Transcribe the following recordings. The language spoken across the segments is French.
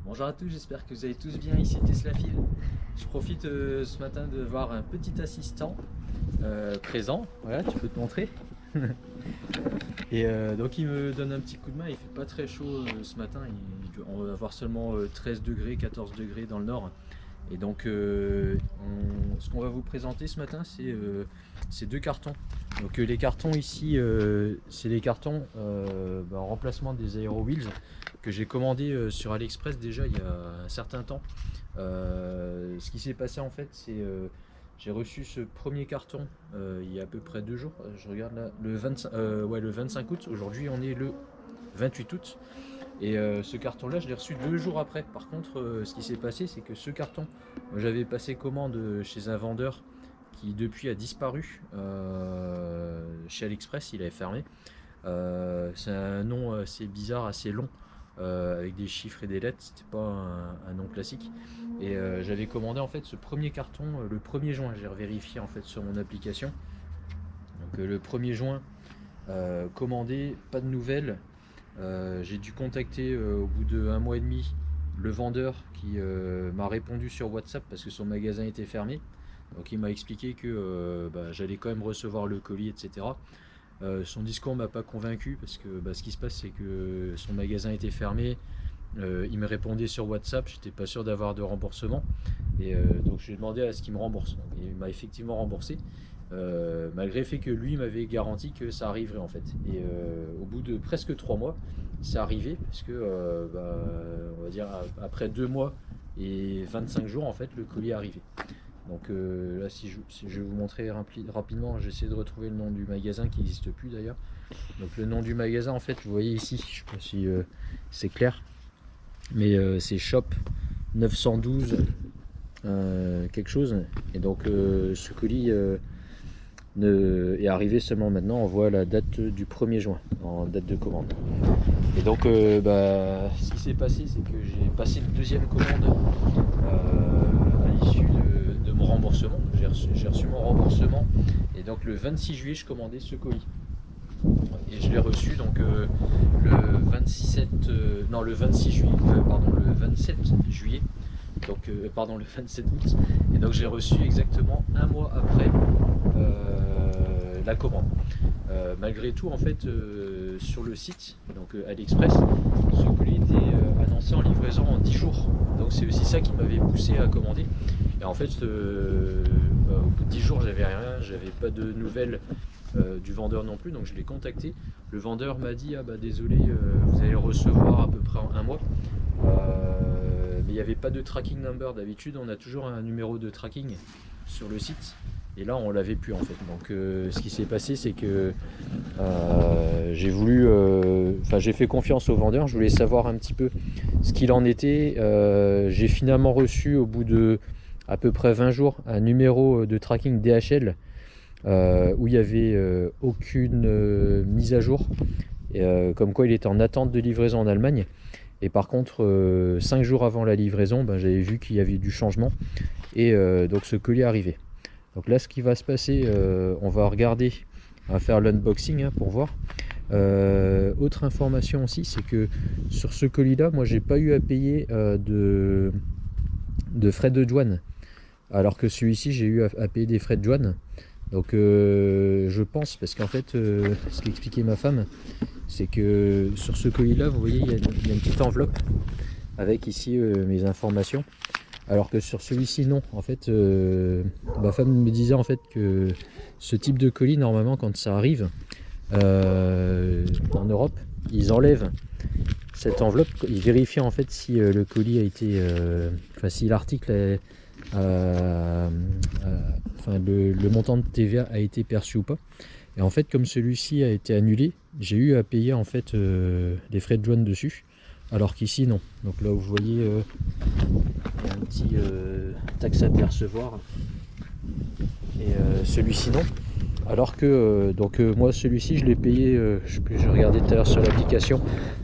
Bonjour à tous, j'espère que vous allez tous bien, ici Teslafil. Je profite ce matin de voir un petit assistant présent, voilà, tu peux te montrer. Et donc il me donne un petit coup de main, il fait pas très chaud ce matin, on va avoir seulement 13 degrés, 14 degrés dans le nord. Et donc ce qu'on va vous présenter ce matin, c'est deux cartons. Donc les cartons ici, c'est les cartons en remplacement des Aero Wheels que j'ai commandé sur AliExpress déjà il y a un certain temps. Ce qui s'est passé en fait, c'est j'ai reçu ce premier carton il y a à peu près 2 jours. Je regarde là, le 25 août. Aujourd'hui on est le 28 août. Et ce carton là je l'ai reçu 2 jours après. Par contre ce qui s'est passé, c'est que ce carton, j'avais passé commande chez un vendeur qui depuis a disparu chez AliExpress, il avait fermé. C'est un nom assez bizarre, assez long, avec des chiffres et des lettres, c'était pas un nom classique. Et j'avais commandé en fait ce premier carton le 1er juin, j'ai vérifié en fait sur mon application. Donc le 1er juin, commandé, pas de nouvelles. J'ai dû contacter au bout de 1 mois et demi le vendeur qui m'a répondu sur WhatsApp parce que son magasin était fermé. Donc il m'a expliqué que j'allais quand même recevoir le colis, etc. Son discours m'a pas convaincu parce que ce qui se passe, c'est que son magasin était fermé. Il me répondait sur WhatsApp, j'étais pas sûr d'avoir de remboursement. Et donc j'ai demandé à ce qu'il me rembourse. Et il m'a effectivement remboursé. Malgré le fait que lui m'avait garanti que ça arriverait en fait. Et au bout de presque 3 mois, c'est arrivé parce que on va dire après 2 mois et 25 jours en fait, le colis est arrivé. Donc là, si je vais vous montrer rapidement, j'essaie de retrouver le nom du magasin qui n'existe plus d'ailleurs. Donc le nom du magasin en fait, vous voyez ici, je ne sais pas si c'est clair, mais c'est Shop 912 quelque chose. Et donc ce colis est arrivé seulement maintenant. On voit la date du 1er juin en date de commande. Et donc ce qui s'est passé, c'est que j'ai passé une deuxième commande à l'issue de mon remboursement. J'ai reçu mon remboursement et donc le 26 juillet je commandais ce colis et je l'ai reçu donc le 26 juillet, le 27 juillet, donc le 27 août, et donc j'ai reçu exactement 1 mois après la commande. Malgré tout en fait sur le site donc AliExpress, ce colis était annoncé en livraison en 10 jours, donc c'est aussi ça qui m'avait poussé à commander. Et en fait au bout de 10 jours j'avais rien, j'avais pas de nouvelles du vendeur non plus, donc je l'ai contacté. Le vendeur m'a dit désolé, vous allez le recevoir à peu près en 1 mois, mais il n'y avait pas de tracking number. D'habitude on a toujours un numéro de tracking sur le site et là on l'avait plus en fait. Donc ce qui s'est passé, c'est que j'ai fait confiance au vendeur, je voulais savoir un petit peu ce qu'il en était. J'ai finalement reçu au bout de à peu près 20 jours un numéro de tracking DHL où il n'y avait aucune mise à jour, comme quoi il était en attente de livraison en Allemagne. Et par contre 5 jours avant la livraison, j'avais vu qu'il y avait du changement et donc ce colis est arrivé. Donc là ce qui va se passer, on va regarder, on va faire l'unboxing pour voir. Autre information aussi, c'est que sur ce colis là, moi j'ai pas eu à payer de frais de douane, alors que celui-ci j'ai eu à payer des frais de douane. Donc je pense, parce qu'en fait ce qu'expliquait ma femme, c'est que sur ce colis là, vous voyez, il y a une petite enveloppe avec ici mes informations, alors que sur celui-ci non. En fait ma femme me disait en fait que ce type de colis, normalement quand ça arrive en Europe, ils enlèvent cette enveloppe, ils vérifient en fait si le colis a été si l'article le montant de TVA a été perçu ou pas. Et en fait, comme celui-ci a été annulé, j'ai eu à payer en fait les frais de douane dessus, alors qu'ici non. Donc là où vous voyez il y a un petit taxe à percevoir, et celui-ci non. Alors que moi celui-ci je l'ai payé, je regardais tout à l'heure sur l'application,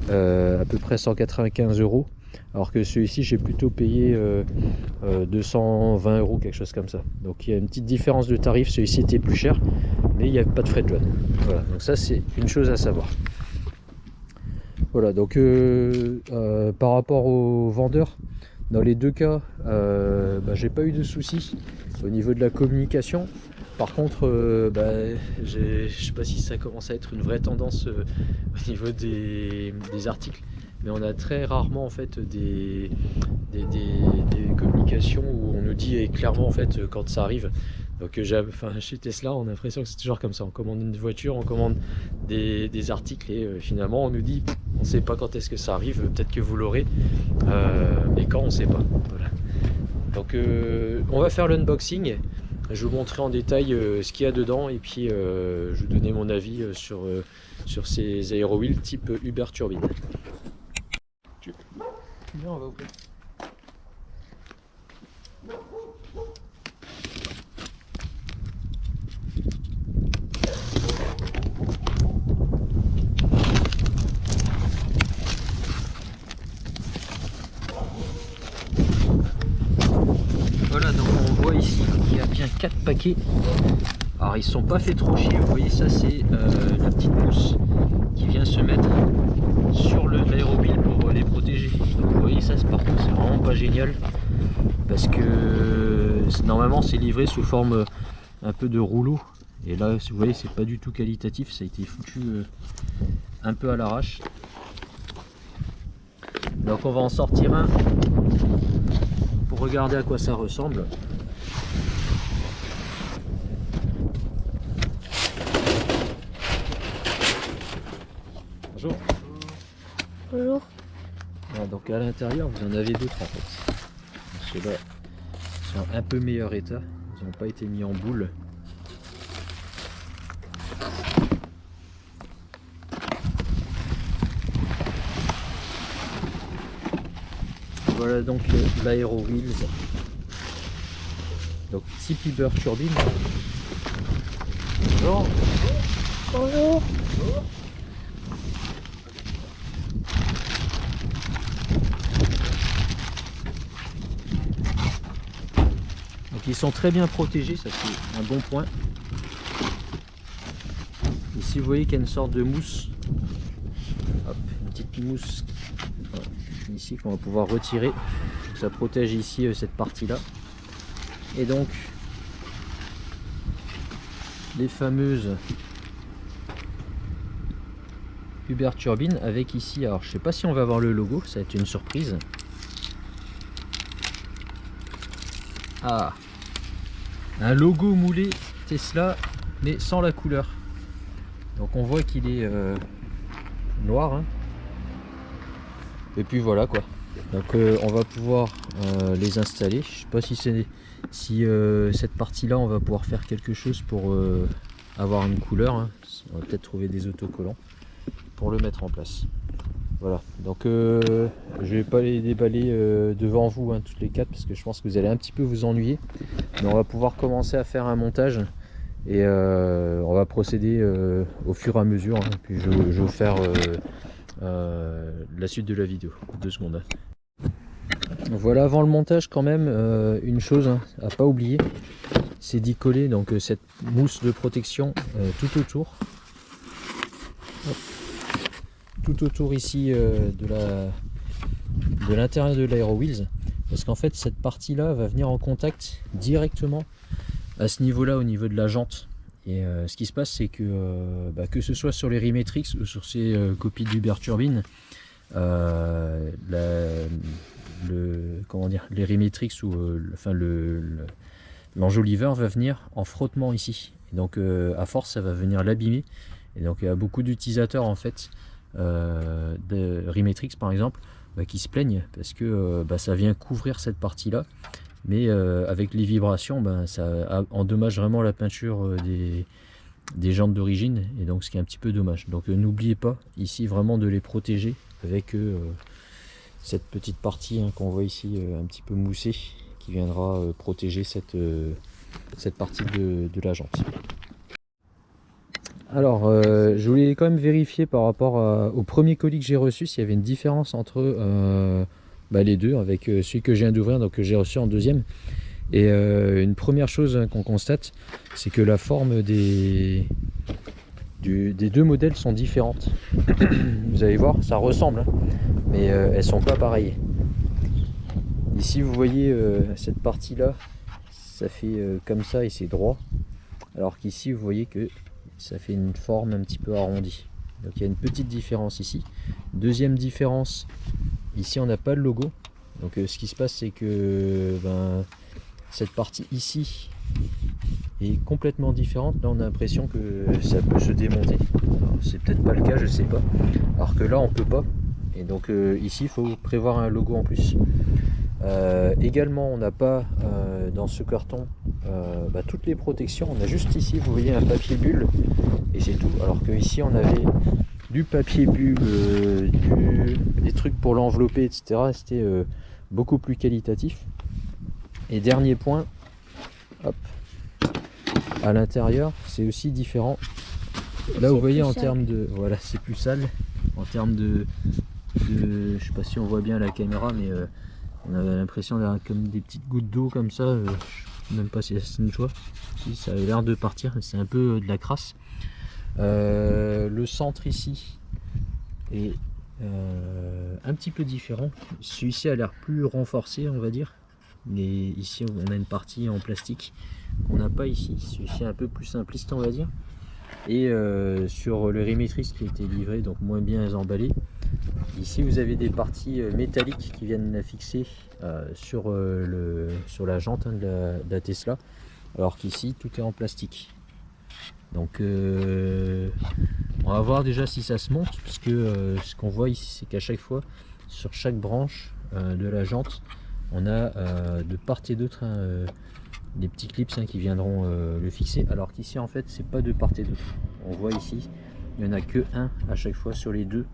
à peu près 195 €. Alors que celui-ci j'ai plutôt payé 220 €, quelque chose comme ça. Donc il y a une petite différence de tarif, celui-ci était plus cher, mais il n'y avait pas de frais de douane. Voilà, donc ça c'est une chose à savoir. Voilà, donc par rapport aux vendeurs, dans les deux cas, j'ai pas eu de soucis au niveau de la communication. Par contre, je sais pas si ça commence à être une vraie tendance au niveau des articles, mais on a très rarement en fait des communications où on nous dit clairement en fait quand ça arrive. Donc chez Tesla, on a l'impression que c'est toujours comme ça. On commande une voiture, on commande des articles et finalement on nous dit on ne sait pas quand est-ce que ça arrive, peut-être que vous l'aurez, mais quand on ne sait pas. Voilà. Donc on va faire l'unboxing. Je vais vous montrer en détail ce qu'il y a dedans et puis je vais vous donner mon avis sur ces aérowheels type Uber Turbine. Bien, on va ouvrir. Voilà, donc on voit ici qu'il y a bien 4 paquets. Alors ils sont pas fait trop chier, vous voyez ça c'est la petite mousse qui vient se mettre sur l'aérowheel pour les protéger. Donc vous voyez ça par contre c'est vraiment pas génial parce que normalement c'est livré sous forme un peu de rouleau et là vous voyez c'est pas du tout qualitatif, ça a été foutu un peu à l'arrache. Donc on va en sortir un pour regarder à quoi ça ressemble. Bonjour. Bonjour. Ah, donc à l'intérieur vous en avez d'autres en fait. Ceux-là sont un peu meilleur état, ils n'ont pas été mis en boule. Voilà donc l'aérowheel. Donc type Uber Turbine. Bonjour. Bonjour. Donc ils sont très bien protégés, ça c'est un bon point. Ici vous voyez qu'il y a une sorte de mousse. Hop, une petite mousse ici qu'on va pouvoir retirer. Donc, ça protège ici cette partie là. Et donc les fameuses Uber Turbine avec ici, alors je sais pas si on va avoir le logo, ça va être une surprise. Ah, un logo moulé Tesla mais sans la couleur. Donc on voit qu'il est noir hein. Et puis voilà quoi. Donc on va pouvoir les installer. Je sais pas si c'est cette partie là on va pouvoir faire quelque chose pour avoir une couleur hein. On va peut-être trouver des autocollants pour le mettre en place. Voilà, donc je vais pas les déballer devant vous hein, toutes les 4 parce que je pense que vous allez un petit peu vous ennuyer, mais on va pouvoir commencer à faire un montage et on va procéder au fur et à mesure hein. Puis je vais vous faire la suite de la vidéo. 2 secondes. Voilà, avant le montage quand même une chose hein, à pas oublier, c'est d'y coller donc cette mousse de protection tout autour. Hop. Tout autour ici de l'intérieur de l'aérowheels, parce qu'en fait cette partie là va venir en contact directement à ce niveau là, au niveau de la jante. Et ce qui se passe c'est que ce soit sur les Rimatrix ou sur ces copies d'Uber Turbine, les Rimatrix ou l'enjoliveur va venir en frottement ici, et donc à force ça va venir l'abîmer, et donc il y a beaucoup d'utilisateurs en fait de Rimatrix par exemple qui se plaignent parce que ça vient couvrir cette partie là, mais avec les vibrations ça endommage vraiment la peinture des jantes d'origine, et donc ce qui est un petit peu dommage. Donc n'oubliez pas ici vraiment de les protéger avec cette petite partie hein, qu'on voit ici un petit peu moussée, qui viendra protéger cette partie de la jante. Alors je voulais quand même vérifier par rapport au premier colis que j'ai reçu s'il y avait une différence entre les deux, avec celui que je viens d'ouvrir, donc que j'ai reçu en deuxième. Et une première chose qu'on constate, c'est que la forme du des deux modèles sont différentes. Vous allez voir, ça ressemble, hein, mais elles sont pas pareilles. Ici vous voyez cette partie là, ça fait comme ça et c'est droit, alors qu'ici vous voyez que ça fait une forme un petit peu arrondie. Donc il y a une petite différence ici. Deuxième différence, ici on n'a pas le logo. Donc ce qui se passe, c'est que cette partie ici est complètement différente. Là on a l'impression que ça peut se démonter. C'est peut-être pas le cas, je sais pas. Alors que là on peut pas. Et donc ici il faut prévoir un logo en plus. Également on n'a pas dans ce carton toutes les protections. On a juste ici, vous voyez, un papier bulle et c'est tout. Alors que ici on avait du papier bulle, des trucs pour l'envelopper, etc. C'était beaucoup plus qualitatif. Et dernier point, hop, à l'intérieur c'est aussi différent. Là vous voyez en termes de, voilà, c'est plus sale en termes de je sais pas si on voit bien à la caméra, mais on a l'impression d'avoir comme des petites gouttes d'eau comme ça. Je sais même pas si c'est une joie. Si, ça a l'air de partir, c'est un peu de la crasse. Le centre ici est un petit peu différent. Celui-ci a l'air plus renforcé, on va dire. Mais ici on a une partie en plastique qu'on n'a pas ici. Celui-ci est un peu plus simpliste, on va dire. Et sur le Rimétris qui a été livré, donc moins bien emballé, ici vous avez des parties métalliques qui viennent fixer sur la jante de la Tesla, alors qu'ici tout est en plastique. Donc on va voir déjà si ça se monte, puisque ce qu'on voit ici, c'est qu'à chaque fois, sur chaque branche de la jante, on a de part et d'autre des petits clips qui viendront le fixer, alors qu'ici en fait c'est pas de part et d'autre. On voit ici il n'y en a que un à chaque fois sur les deux.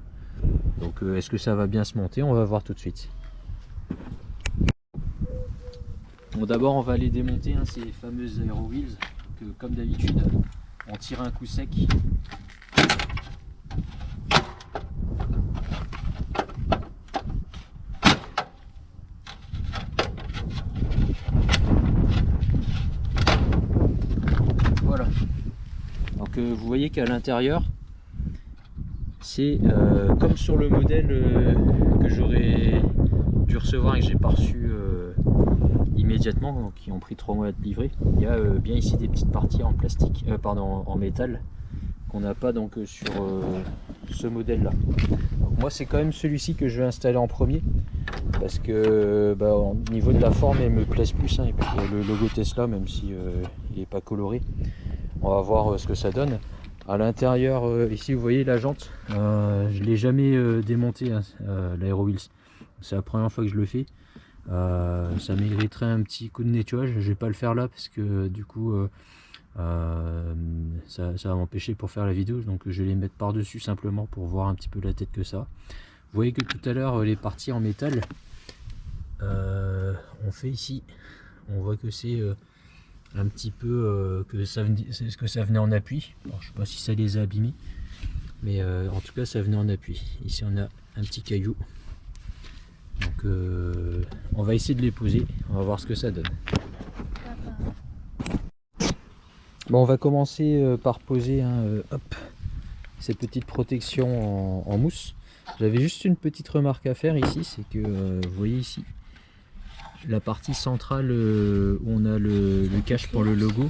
Donc est-ce que ça va bien se monter? On va voir tout de suite. Bon, d'abord on va aller démonter ces fameuses Aero Wheels. Donc, comme d'habitude on tire un coup sec. Voilà. Donc vous voyez qu'à l'intérieur c'est comme sur le modèle que j'aurais dû recevoir et que j'ai pas reçu immédiatement, donc qui ont pris 3 mois à être livrés. Il y a bien ici des petites parties en plastique, en métal, qu'on n'a pas donc sur ce modèle là. Donc moi c'est quand même celui-ci que je vais installer en premier, parce que au niveau de la forme elle me plaise plus, et puis le logo Tesla, même si il n'est pas coloré. On va voir ce que ça donne. À l'intérieur, ici vous voyez la jante, je ne l'ai jamais démontée, l'Aero Wheels. C'est la première fois que je le fais. Ça mériterait un petit coup de nettoyage. Je vais pas le faire là parce que du coup ça va m'empêcher pour faire la vidéo, donc je vais les mettre par dessus simplement pour voir un petit peu la tête que ça. Vous voyez que tout à l'heure les parties en métal, on fait ici, on voit que c'est un petit peu que ça venait en appui. Alors, je sais pas si ça les a abîmés, mais en tout cas ça venait en appui. Ici on a un petit caillou, donc on va essayer de les poser, on va voir ce que ça donne. Bon, on va commencer par poser ces petites protections en mousse. J'avais juste une petite remarque à faire ici, c'est que vous voyez ici la partie centrale où on a le cache pour le logo,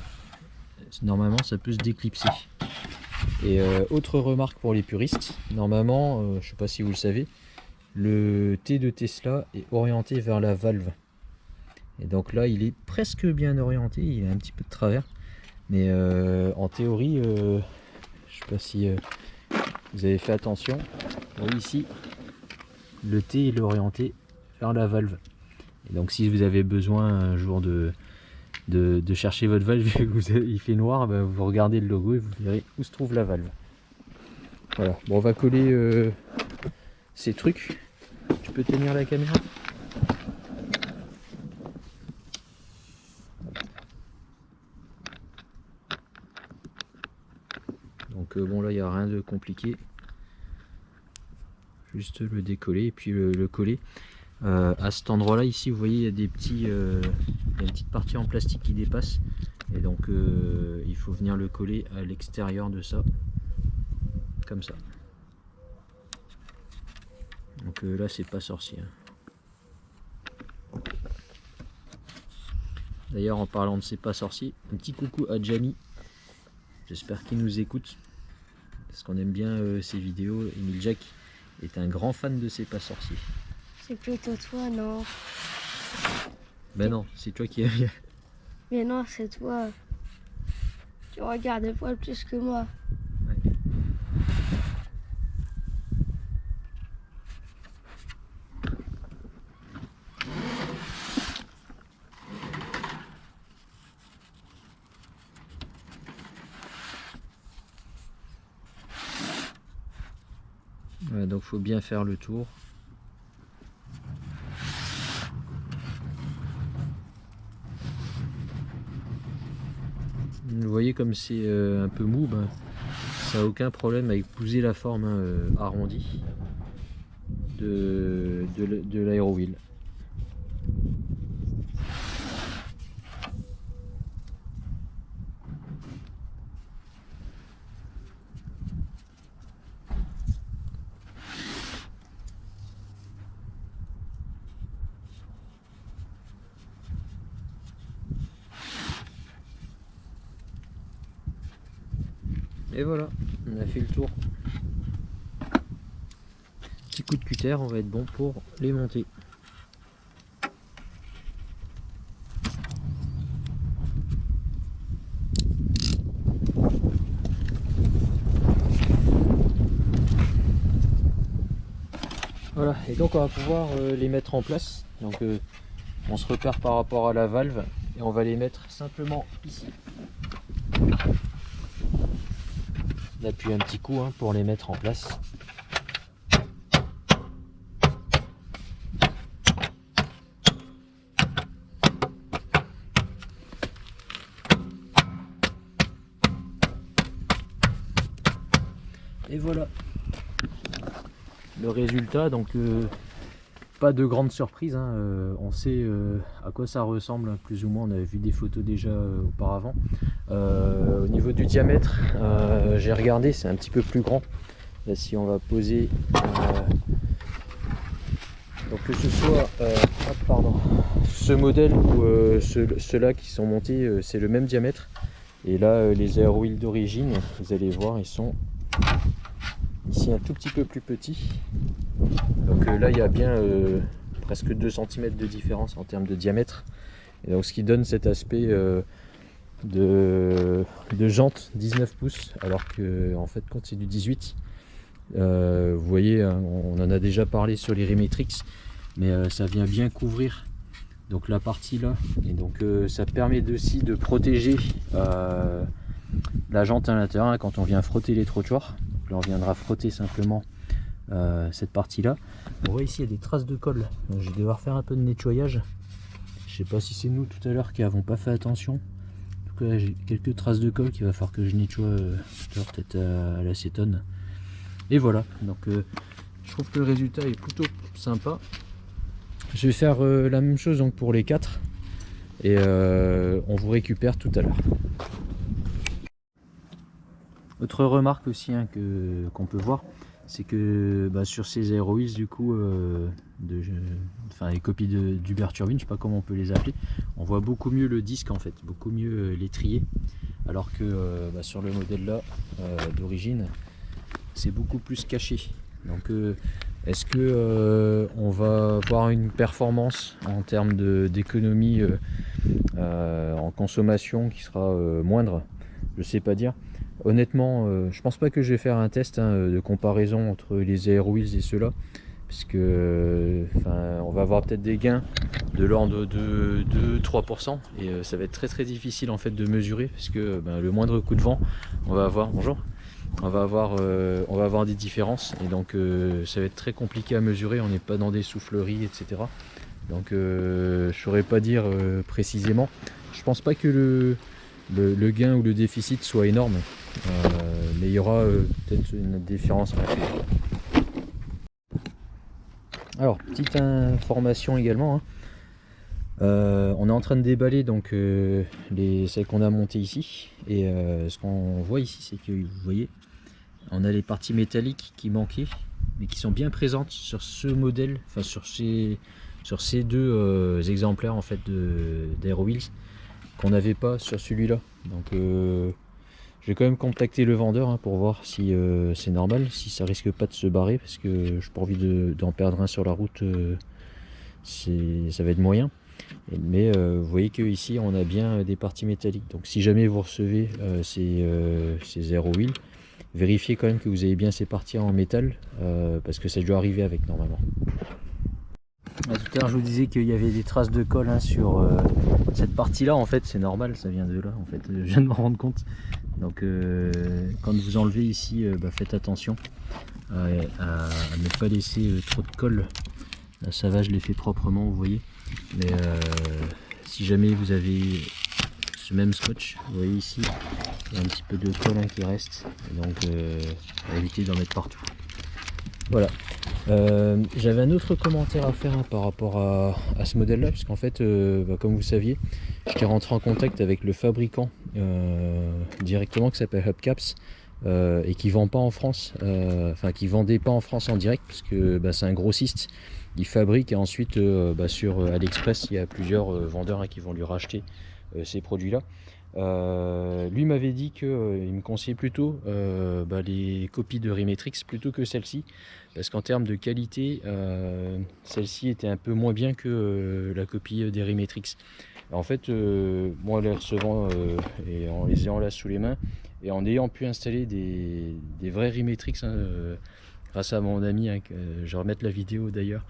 normalement ça peut se déclipser. Et autre remarque pour les puristes, normalement, je sais pas si vous le savez, le T de Tesla est orienté vers la valve. Et donc là il est presque bien orienté, il est un petit peu de travers. Mais en théorie, je sais pas si vous avez fait attention, vous voyez ici, le T est orienté vers la valve. Et donc si vous avez besoin un jour de chercher votre valve et que il fait noir, vous regardez le logo et vous verrez où se trouve la valve. Voilà, bon, on va coller ces trucs. Tu peux tenir la caméra ? Donc bon, là il n'y a rien de compliqué, juste le décoller et puis le coller. À cet endroit là ici vous voyez il y a des petits une petite partie en plastique qui dépasse, et donc il faut venir le coller à l'extérieur de ça. comme ça. Donc là c'est pas sorcier. D'ailleurs en parlant de c'est pas sorcier, un petit coucou à Jamie. J'espère qu'il nous écoute. Parce qu'on aime bien ses vidéos. Emile Jack est un grand fan de c'est pas sorcier. C'est plutôt toi, non? Ben non, c'est toi qui aimes bien. Mais non, c'est toi. Tu regardes des poils plus que moi. Ouais. Ouais, donc faut bien faire le tour. Vous voyez comme c'est un peu mou, ben, ça n'a aucun problème à épouser la forme arrondie de l'aérowheel. Et voilà, on a fait le tour. Petit coup de cutter, on va être bon pour les monter. Voilà, et donc on va pouvoir les mettre en place. Donc on se repère par rapport à la valve et on va les mettre simplement ici. On appuie un petit coup pour les mettre en place. Et voilà le résultat. Donc pas de grande surprise, on sait à quoi ça ressemble plus ou moins. On avait vu des photos déjà auparavant. Au niveau du diamètre, j'ai regardé, c'est un petit peu plus grand. Là, si on va poser donc que ce soit ce modèle ou ceux-là qui sont montés, c'est le même diamètre. Et là les aérowheels d'origine, vous allez voir, ils sont ici un tout petit peu plus petits. Donc là il y a bien presque 2 cm de différence en termes de diamètre. Et donc ce qui donne cet aspect de jante 19 pouces, alors que en fait quand c'est du 18, vous voyez, on en a déjà parlé sur les Remetrix, mais ça vient bien couvrir donc la partie là, et donc ça permet aussi de protéger la jante à l'intérieur quand on vient frotter les trottoirs. Donc là on viendra frotter simplement cette partie là. On voit ici il y a des traces de colle, donc je vais devoir faire un peu de nettoyage. Je sais pas si c'est nous tout à l'heure qui n'avons pas fait attention. En tout cas j'ai quelques traces de colle qu'il va falloir que je nettoie peut-être à l'acétone. Et voilà, donc je trouve que le résultat est plutôt sympa. Je vais faire la même chose donc pour les 4 et on vous récupère tout à l'heure. Autre remarque aussi qu'on peut voir, c'est que sur ces aérowheels du coup, les copies d'Hubert Turbine, je sais pas comment on peut les appeler, on voit beaucoup mieux le disque en fait, beaucoup mieux l'étrier, alors que sur le modèle là d'origine, c'est beaucoup plus caché. Donc est-ce que on va avoir une performance en termes d'économie en consommation qui sera moindre? Je sais pas dire. Honnêtement, je pense pas que je vais faire un test de comparaison entre les aérowheels et ceux-là, puisque on va avoir peut-être des gains de l'ordre de 2-3%, et ça va être très très difficile en fait de mesurer, puisque le moindre coup de vent, on va avoir on va avoir des différences, et donc ça va être très compliqué à mesurer. On n'est pas dans des souffleries, etc. Donc je saurais pas dire précisément. Je pense pas que le gain ou le déficit soit énorme, mais il y aura peut-être une différence. Alors petite information également, on est en train de déballer donc celles qu'on a montées ici, et ce qu'on voit ici, c'est que vous voyez on a les parties métalliques qui manquaient, mais qui sont bien présentes sur ce modèle, enfin sur ces deux exemplaires en fait d'Aero Wheels qu'on n'avait pas sur celui-là. Donc je vais quand même contacter le vendeur hein, pour voir si c'est normal, si ça risque pas de se barrer, parce que je n'ai pas envie d'en perdre un sur la route, ça va être moyen. Mais vous voyez qu'ici on a bien des parties métalliques. Donc si jamais vous recevez ces Aero Wheels, vérifiez quand même que vous avez bien ces parties en métal, parce que ça doit arriver avec normalement. Tout à l'heure je vous disais qu'il y avait des traces de colle hein, sur cette partie là. En fait c'est normal, ça vient de là en fait, je viens de m'en rendre compte. Donc quand vous enlevez ici, faites attention à ne pas laisser trop de colle. Là ça va, je l'ai fait proprement, vous voyez. Mais si jamais vous avez ce même scotch, vous voyez ici, il y a un petit peu de colle hein, qui reste. Et donc à éviter d'en mettre partout. Voilà. J'avais un autre commentaire à faire hein, par rapport à ce modèle là, puisqu'en fait comme vous saviez, j'étais rentré en contact avec le fabricant directement, qui s'appelle Hubcaps, et qui vend pas en France, enfin qui vendait pas en France en direct, parce que c'est un grossiste. Il fabrique et ensuite sur AliExpress il y a plusieurs vendeurs hein, qui vont lui racheter ces produits là. Lui m'avait dit qu'il me conseillait plutôt les copies de Rimetrix plutôt que celle-ci, parce qu'en termes de qualité celle-ci était un peu moins bien que la copie des Rimetrix. En fait moi les recevant et en les ayant là sous les mains et en ayant pu installer des vrais Rimetrix hein, grâce à mon ami hein, je vais remettre la vidéo d'ailleurs,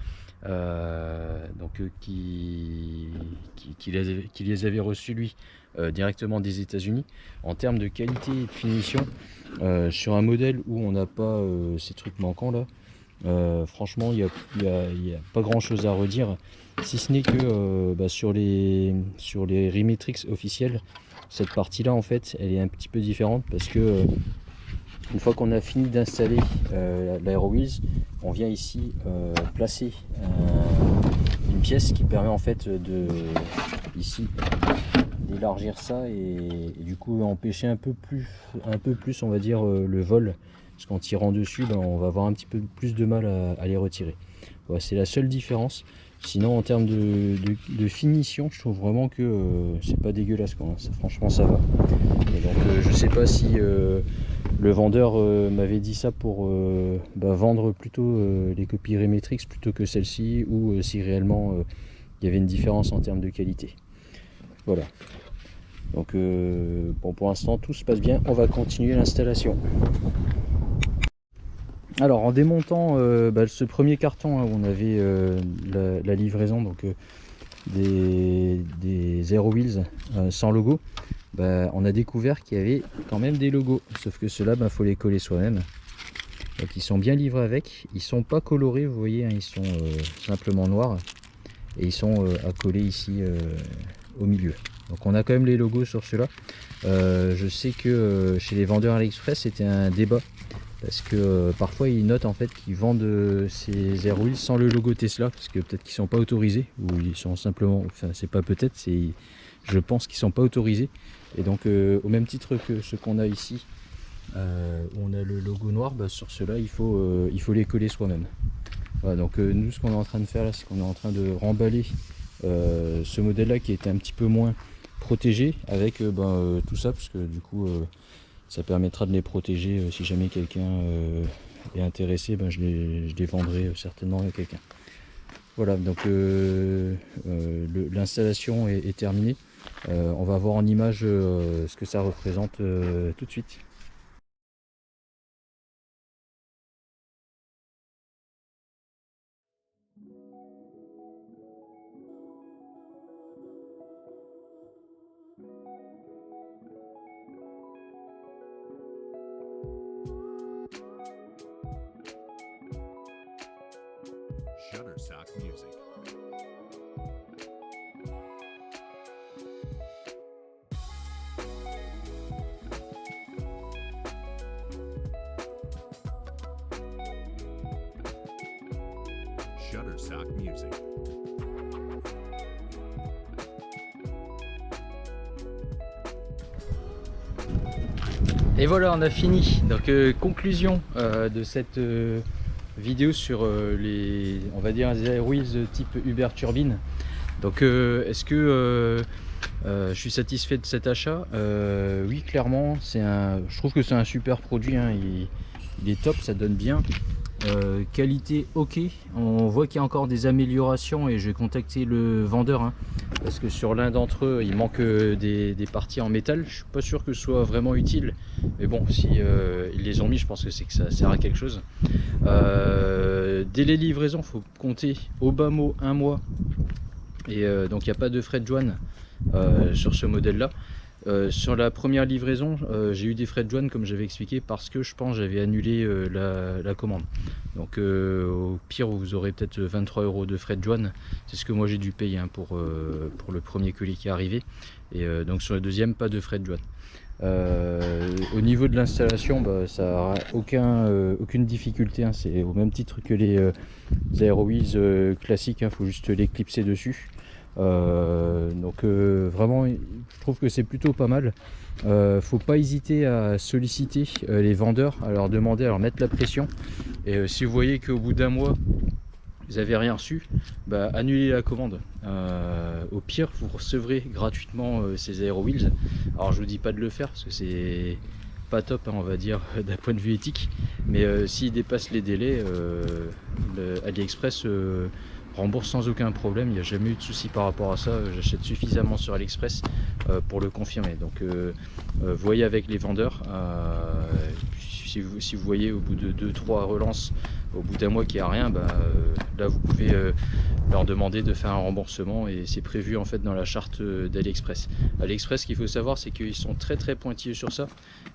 qui les avait reçus lui directement des États-Unis. En termes de qualité et de finition, sur un modèle où on n'a pas ces trucs manquants là, franchement il n'y a pas grand chose à redire, si ce n'est que sur les Rimetrix officiels, cette partie là en fait elle est un petit peu différente, parce que une fois qu'on a fini d'installer l'Aero Wheels, on vient ici placer une pièce qui permet en fait ici d'élargir ça et du coup empêcher un peu plus on va dire le vol, parce qu'en tirant dessus on va avoir un petit peu plus de mal à les retirer. Voilà, c'est la seule différence. Sinon en termes de finition, je trouve vraiment que c'est pas dégueulasse quoi. Ça, franchement ça va. Et donc je sais pas si le vendeur m'avait dit ça pour vendre plutôt les copies Rimetrix plutôt que celle-ci, ou si réellement il y avait une différence en termes de qualité. Voilà. Donc bon, pour l'instant tout se passe bien, on va continuer l'installation. Alors en démontant ce premier carton hein, où on avait la livraison donc des Aero Wheels sans logo, on a découvert qu'il y avait quand même des logos, sauf que ceux-là faut les coller soi-même. Donc ils sont bien livrés avec, ils sont pas colorés, vous voyez hein, ils sont simplement noirs et ils sont à coller ici au milieu. Donc on a quand même les logos sur ceux-là. Je sais que chez les vendeurs AliExpress c'était un débat, parce que parfois ils notent en fait qu'ils vendent ces Aero Wheels sans le logo Tesla, parce que peut-être qu'ils sont pas autorisés, ou ils sont simplement, enfin c'est pas peut-être, c'est je pense qu'ils sont pas autorisés. Et donc au même titre que ce qu'on a ici, où on a le logo noir, sur ceux-là il faut les coller soi-même. Voilà, donc nous ce qu'on est en train de faire là, c'est qu'on est en train de remballer ce modèle là qui est un petit peu moins protégé avec tout ça, parce que du coup ça permettra de les protéger si jamais quelqu'un est intéressé, je les vendrai certainement à quelqu'un. Voilà, donc l'installation est terminée. On va voir en image ce que ça représente tout de suite. Shutterstock Music. Shutterstock Music. Et voilà, on a fini. Donc conclusion de cette vidéo sur les, on va dire, les Airwheels type Uber Turbine. Donc est-ce que je suis satisfait de cet achat? Oui, clairement, je trouve que c'est un super produit, hein. Il est top, ça donne bien. Qualité ok, on voit qu'il y a encore des améliorations et je vais contacter le vendeur, hein, parce que sur l'un d'entre eux il manque des parties en métal. Je suis pas sûr que ce soit vraiment utile, mais bon, si ils les ont mis, je pense que c'est que ça sert à quelque chose. Délai de livraison, faut compter au bas mot 1 mois, et donc il n'y a pas de frais de douane sur ce modèle là. Sur la première livraison, j'ai eu des frais de douane comme j'avais expliqué, parce que je pense j'avais annulé la commande. Donc au pire vous aurez peut-être 23 € de frais de douane. C'est ce que moi j'ai dû payer, hein, pour le premier colis qui est arrivé. Et donc sur le deuxième, pas de frais de douane. Au niveau de l'installation, ça n'a aucune difficulté, hein. C'est au même titre que les Airwheels classiques, hein. Faut juste les clipser dessus. Donc vraiment je trouve que c'est plutôt pas mal. Faut pas hésiter à solliciter les vendeurs, à leur demander, à leur mettre la pression. Et si vous voyez qu'au bout d'un mois vous n'avez rien reçu, annulez la commande. Au pire vous recevrez gratuitement ces Airwheels. Alors je vous dis pas de le faire parce que c'est pas top, hein, on va dire, d'un point de vue éthique, mais s'ils dépassent les délais, AliExpress rembourse sans aucun problème. Il n'y a jamais eu de souci par rapport à ça. J'achète suffisamment sur AliExpress pour le confirmer. Donc voyez avec les vendeurs. Si vous voyez au bout de 2-3 relances, au bout d'un mois qu'il n'y a rien, là vous pouvez leur demander de faire un remboursement, et c'est prévu en fait dans la charte d'AliExpress. AliExpress, ce qu'il faut savoir, c'est qu'ils sont très pointilleux sur ça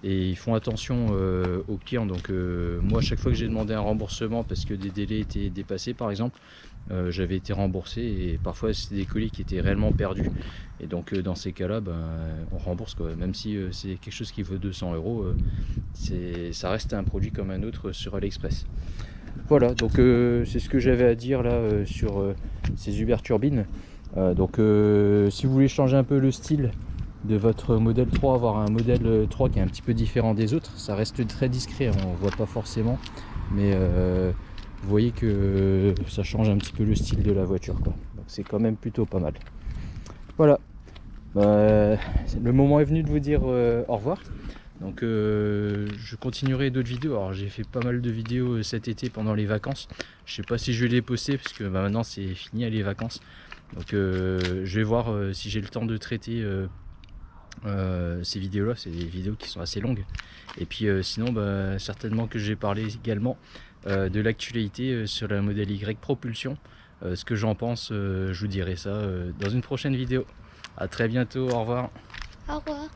et ils font attention aux clients. Donc moi, chaque fois que j'ai demandé un remboursement parce que des délais étaient dépassés par exemple, j'avais été remboursé, et parfois c'était des colis qui étaient réellement perdus, et donc dans ces cas là on rembourse, quoi. Même si c'est quelque chose qui vaut 200 €, ça reste un produit comme un autre sur AliExpress. Voilà, donc c'est ce que j'avais à dire là sur ces Uber Turbines. Donc si vous voulez changer un peu le style de votre modèle 3, avoir un modèle 3 qui est un petit peu différent des autres, ça reste très discret, hein, on voit pas forcément, mais vous voyez que ça change un petit peu le style de la voiture, quoi. Donc c'est quand même plutôt pas mal. Voilà, le moment est venu de vous dire au revoir. Donc je continuerai d'autres vidéos. Alors j'ai fait pas mal de vidéos cet été pendant les vacances. Je sais pas si je vais les poster parce que maintenant c'est fini les vacances. Donc je vais voir si j'ai le temps de traiter ces vidéos là. C'est des vidéos qui sont assez longues. Et puis sinon certainement que je vais parler également de l'actualité sur la modèle Y propulsion. Ce que j'en pense, je vous dirai ça dans une prochaine vidéo. À très bientôt, au revoir. Au revoir.